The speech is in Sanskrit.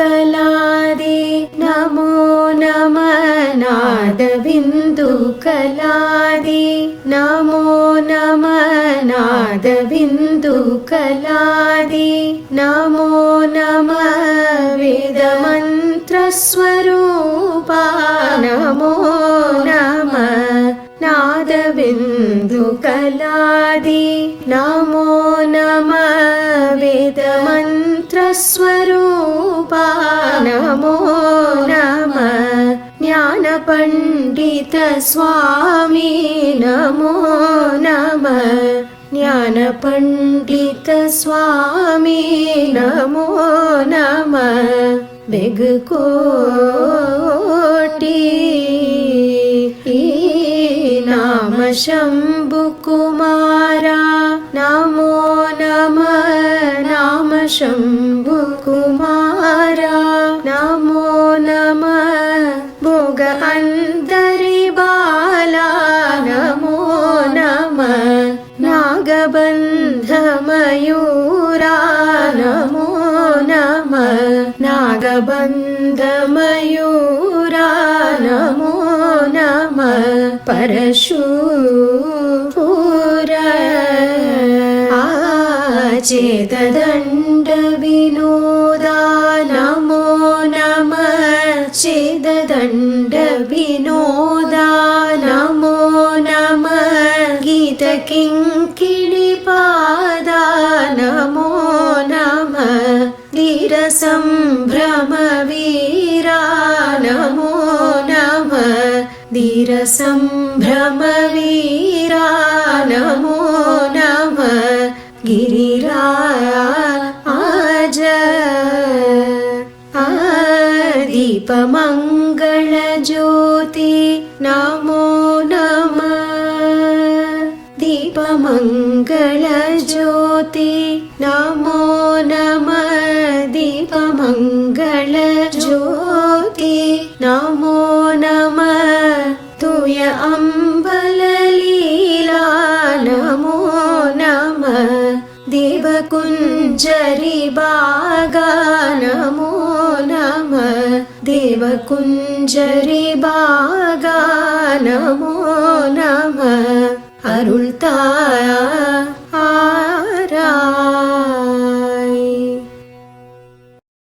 कलादि नमो नमः नादबिन्दु कलादि नमो नमः नादबिन्दु कलादि नमो नमः वेदमन्त्रस्वरूपा नमो नमः नादबिन्दु कलादि नमो नमः वेदमन्त्रस्वरूपा नमो नमः ज्ञानपण्डित स्वामी नमो नमः ज्ञानपण्डित स्वामी नमो नमः बेगकोटि नाम शम्भुकुमारा नमो नमः नाम शम्भुकुमारा नमो नमः भोग अन्तरिबाला नमो नमः नागबन्धमयूरा नमो नमः नागबन्धमयूरा नमो नमः परशुपूर चेददण्डविनोदा नमो नमः चेददण्डविनोदा नमो नमः गीतकिङ्किणिपादा नमो नमः धीरसम्भ्रमवीरा नमो नमः धीरसम्भ्रमवीरा नमो नमः गिरिराज दीपमङ्गलज्योति नमो नमः दीपमङ्गलज्योति नमो नमः दीपमङ्गलज्योति नमो नमः तुय अम्बललीला नमो नमः देवकुञ्जरिबागा नमो नमः देवकुञ्जरिबागा नमो नमः अरुळ्ताया